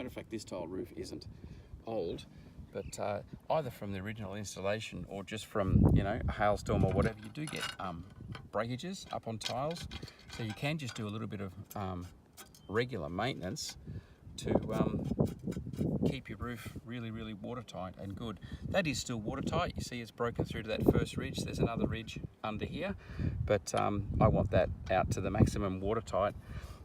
of fact, this tile roof isn't old, but either from the original installation or just from, you know, a hailstorm or whatever, you do get breakages up on tiles. So you can just do a little bit of regular maintenance to keep your roof really, really watertight and good. That is still watertight. You see it's broken through to that first ridge. There's another ridge under here, but I want that out to the maximum watertight.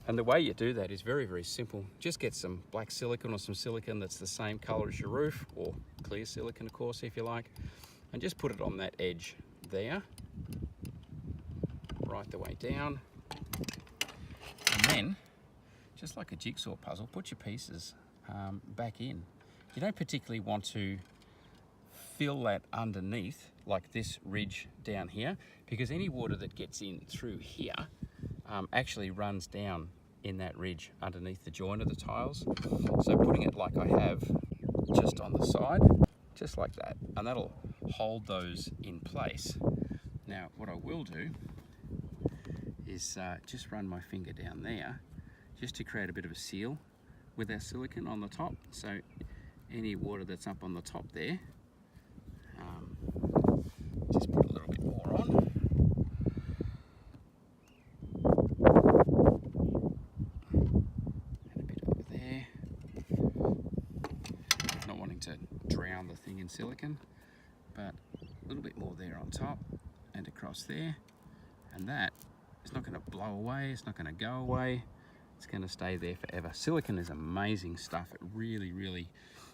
And the way you do that is very, very simple. Just get some black silicone or some silicone that's the same color as your roof, or clear silicone, of course, if you like, and just put it on that edge there, right the way down. And then, just like a jigsaw puzzle, put your pieces back in. You don't particularly want to fill that underneath, like this ridge down here, because any water that gets in through here actually runs down in that ridge underneath the joint of the tiles. So putting it like I have just on the side, just like that, and that'll hold those in place. Now what I will do is just run my finger down there just to create a bit of a seal with our silicone on the top. So any water that's up on the top there, just put a little bit more on. And a bit over there. Not wanting to drown the thing in silicone, but a little bit more there on top and across there. And that is not going to blow away, it's not going to go away. It's going to stay there forever. Silicone is amazing stuff. It really, really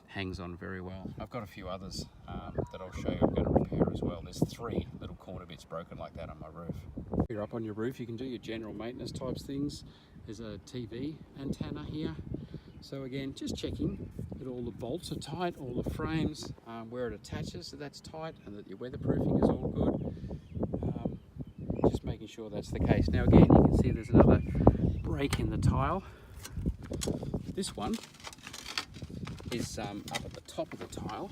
hangs on very well. I've got a few others that I'll show you I'm going to repair as well. There's 3 little corner bits broken like that on my roof. You're up on your roof, you can do your general maintenance types things. There's a TV antenna here. So again, just checking that all the bolts are tight, all the frames, where it attaches, so that's tight, and that your weatherproofing is all good. Just making sure that's the case. Now again, you can see there's another break in the tile. This one is up at the top of the tile.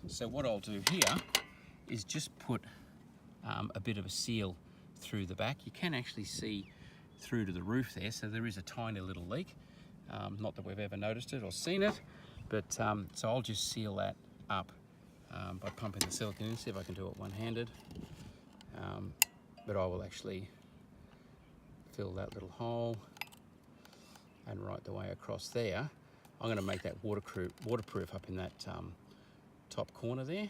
So what I'll do here is just put a bit of a seal through the back. You can actually see through to the roof there, so there is a tiny little leak. Not that we've ever noticed it or seen it, but so I'll just seal that up by pumping the silicone in. See if I can do it one-handed. But I will actually fill that little hole and right the way across there. I'm going to make that waterproof up in that top corner there,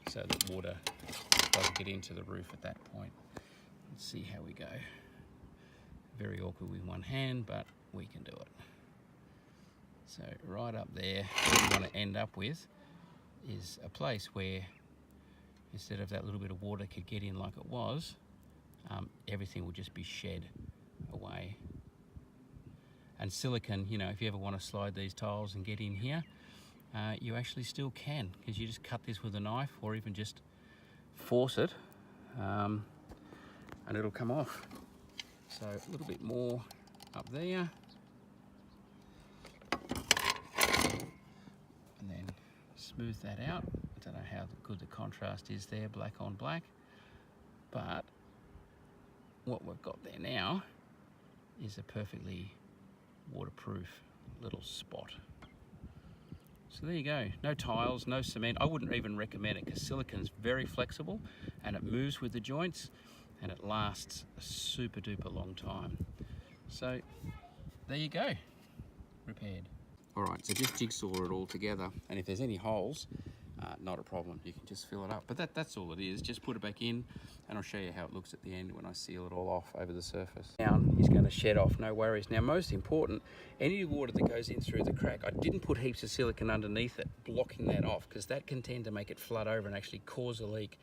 so that water doesn't get into the roof at that point. Let's see how we go. Very awkward with one hand, but we can do it. So right up there, what we want to end up with is a place where instead of that little bit of water could get in like it was, everything will just be shed away. And silicone, you know, if you ever want to slide these tiles and get in here, you actually still can, because you just cut this with a knife or even just force it and it'll come off. So a little bit more up there, and then smooth that out. I don't know how good the contrast is there, black on black, but what we've got there now is a perfectly waterproof little spot. So there you go, no tiles, no cement. I wouldn't even recommend it because silicone is very flexible and it moves with the joints and it lasts a super duper long time. So there you go, repaired. All right, so just jigsaw it all together, and if there's any holes, not a problem, you can just fill it up. But that's all it is, just put it back in, and I'll show you how it looks at the end when I seal it all off over the surface. Down is going to shed off, no worries. Now most important, any water that goes in through the crack, I didn't put heaps of silicone underneath it, blocking that off, because that can tend to make it flood over and actually cause a leak.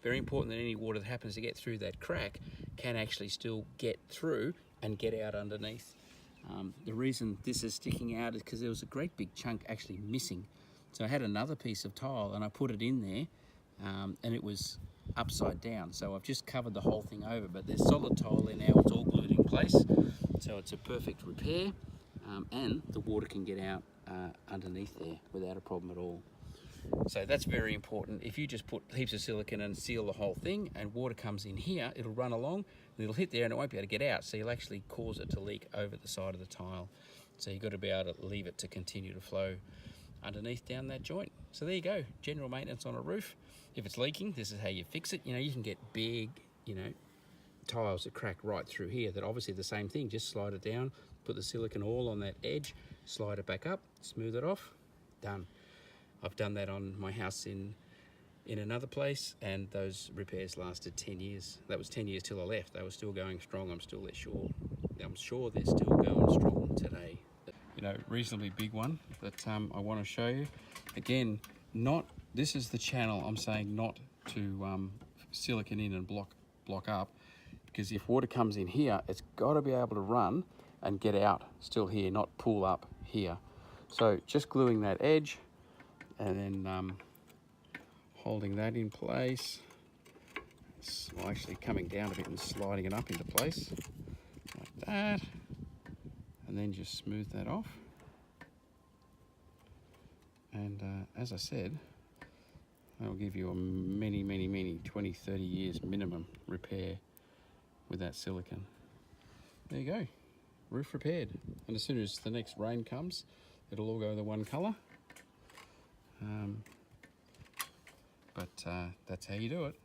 Very important that any water that happens to get through that crack can actually still get through and get out underneath. The reason this is sticking out is because there was a great big chunk actually missing. So I had another piece of tile and I put it in there and it was upside down. So I've just covered the whole thing over, but there's solid tile there now, it's all glued in place. So it's a perfect repair and the water can get out underneath there without a problem at all. So that's very important. If you just put heaps of silicone and seal the whole thing and water comes in here, it'll run along and it'll hit there and it won't be able to get out. So you'll actually cause it to leak over the side of the tile. So you've got to be able to leave it to continue to flow underneath down that joint. So there you go, general maintenance on a roof. If it's leaking, this is how you fix it. You know, you can get big, you know, tiles that crack right through here. That obviously the same thing, just slide it down, put the silicone oil on that edge, slide it back up, smooth it off, done. I've done that on my house in another place, and those repairs lasted 10 years. That was 10 years till I left. They were still going strong. I'm sure they're still going strong today. You know, reasonably big one that I want to show you. Again, this is the channel I'm saying not to silicone in and block up, because if water comes in here, it's got to be able to run and get out still here, not pull up here. So just gluing that edge and then holding that in place. It's actually coming down a bit and sliding it up into place like that, and then just smooth that off. And as I said, that'll give you a many 20, 30 years minimum repair with that silicone. There you go, roof repaired. And as soon as the next rain comes, it'll all go the one colour. But that's how you do it.